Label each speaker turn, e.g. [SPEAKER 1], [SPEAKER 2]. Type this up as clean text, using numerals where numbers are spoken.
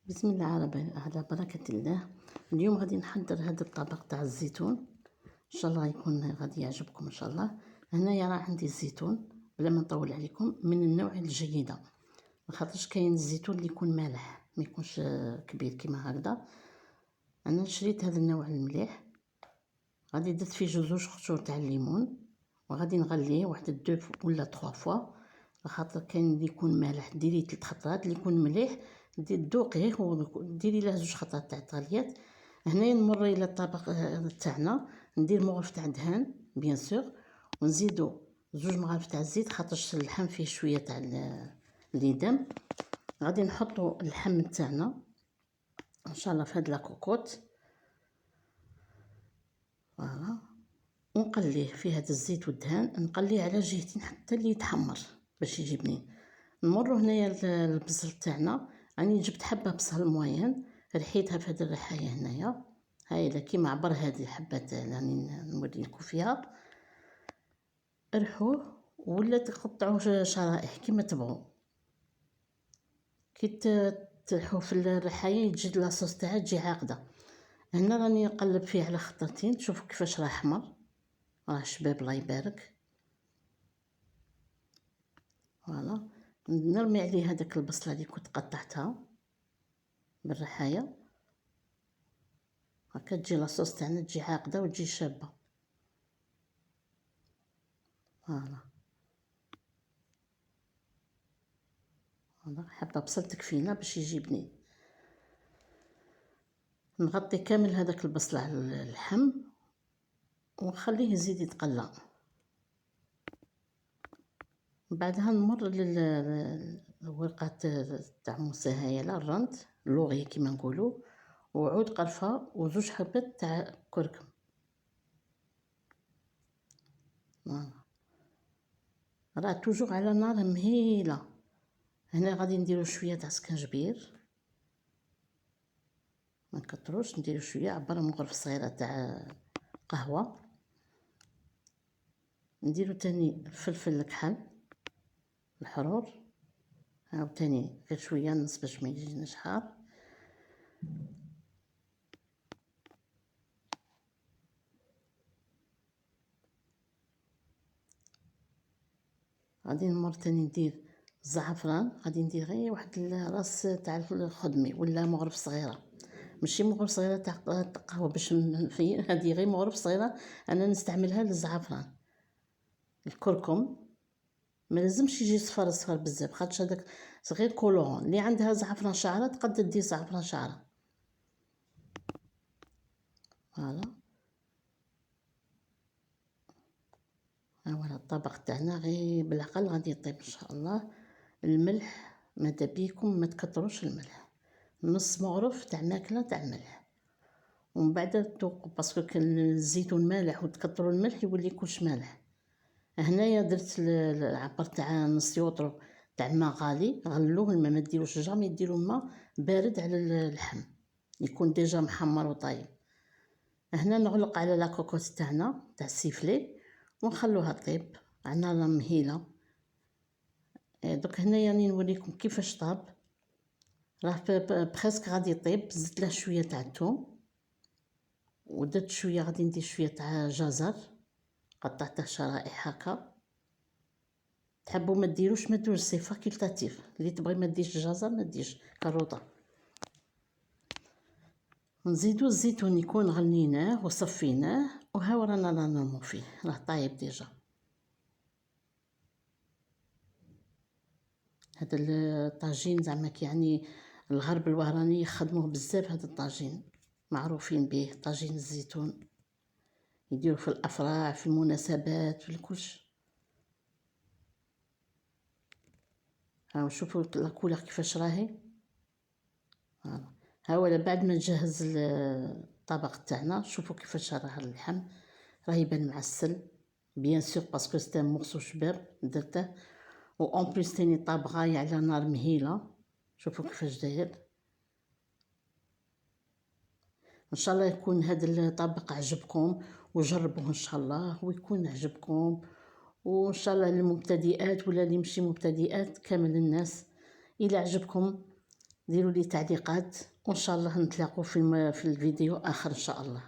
[SPEAKER 1] بسم الله على بركة الله. اليوم غادي نحضر هذا الطبق تاع الزيتون، ان شاء الله يكون غادي يعجبكم ان شاء الله. هنايا راه عندي الزيتون، بلا ما نطول عليكم، من النوع الجيده، خاطرش كاين الزيتون اللي يكون مالح ما يكونش كبير كيما هكذا. انا شريت هذا النوع المليح، غادي درت فيه جوج قشور تاع الليمون، وغادي نغليه واحد دو ولا 3 فوا، خاطر كاين اللي يكون مالح ديري 3 خطرات، اللي يكون مليح دوقيه وديري له 2 خطرات تاع الطاليات. هنايا نمر الى الطبق تاعنا، ندير مغرف تاع دهان بيان سور، ونزيدو 2 مغارف تاع الزيت خاطرش اللحم فيه شويه تاع الليدم. غادي نحطو اللحم تاعنا ان شاء الله في هاد لاكوكوت، فوالا، ونقليه في هذا الزيت والدهان، نقليه على جهتين حتى اللي يتحمر باش يجي بنين. نمروا هنايا البصل تاعنا، راني جبت حبه بصل موين، رحيتها في هذه الرحايه هنايا، هاي لا كيما عبر هذه الحبات راني نوريكم فيها. رحوه ولا تقطعوه شرائح كيما تبغوا، كي ترحوه في الرحايه تجي لاصوص تاعها تجي عاقده. هنا راني نقلب فيه على خطرتين، تشوفوا كيفاش راه احمر، راه شباب الله يبارك. فوالا، نرمي عليه هذاك البصله اللي كنت قطعتها بالرحايه، هكا تجي لاصوص تاعنا تجي عاقده وتجي شابه. فوالا، فوالا حبه بصل تكفينا باش يجي بنين. نغطي كامل هذاك البصل على اللحم ونخليه يزيد يتقلى. بعدها نمر للورقات تاع موسى هايله الرند لوغي كيما نقولوا، وعود قرفه وزوج حبات تاع كركم. راه توجور على نار مهيله. هنا غادي نديرو شويه تاع سكنجبير، ما نكتروش، نديرو شويه عبر مغرف صغيره تاع قهوه. نديرو تاني الفلفل الكحل الحرور، عاوتاني غير شويه نص باش ما يجيناش حار. غادي نمر تاني ندير الزعفران، غادي ندير غير واحد الراس تاع الخدمي ولا مغرف صغيره، ماشي مغرف صغيره تاع قهوه باش في هذه غير مغرف صغيره انا نستعملها للزعفران. الكركم ما لازمش يجي صفر صفر بزاف، خاطش هذاك صغير كولورون. اللي عندها زعفران شعره تقدر دير زعفران شعره. فوالا، هاولا الطبق تاعنا غير بالعقل غادي يطيب ان شاء الله. الملح ماذا بيكم ما تكتروش الملح، نص مغرف تاع ماكله تاع ملح، ومن بعد توقف باسكو كان الزيتون مالح وتكتروا الملح يولي كلش مالح. هنايا درت العبر تاع نص يوطرو تاع ماء غالي، غلوه الماء، ما ديروش جامي ديروا الماء بارد على اللحم يكون ديجا محمر وطايب. هنا نغلق على لاكوكوت تاعنا تاع السيفلي ونخلوها طيب على نار مهيله. دوك هنايا راني نوريكم كيفاش طاب، راه بريسك غادي يطيب. زدت له شويه تاع الثوم، ودرت شويه غادي ندير شويه تاع جزر قطعته شرائح هكا. تحبوا ما ديروش ما ديروش، سي فاكولتاتيف، اللي تبغي ما ديش جزر ما ديش كروطه. نزيدو الزيتون يكون غليناه وصفيناه، وها رانا نرمو فيه، راه طايب ديجا. هذا الطاجين زعما يعني الغرب الوهراني يخدموه بزاف، هذا الطاجين معروفين به، طاجين الزيتون يديروا في الافراح في المناسبات في الكلش. هاو شوفوا لاكولور كيفاش راهي. هاولا بعد ما نجهز الطبق تاعنا، شوفوا كيفاش راه اللحم راه يبان معسل بيان سور باسكو سيت مورسو شباب درته، و اون بليس تاني طاب غاية على نار مهيله. شوفوا كيفاش داير. ان شاء الله يكون هذا الطبق عجبكم وجربوه ان شاء الله ويكون عجبكم، وان شاء الله للمبتدئات ولا اللي ماشي مبتدئات كامل الناس. الى عجبكم ديروا لي تعليقات، وان شاء الله نتلاقوا في الفيديو اخر ان شاء الله.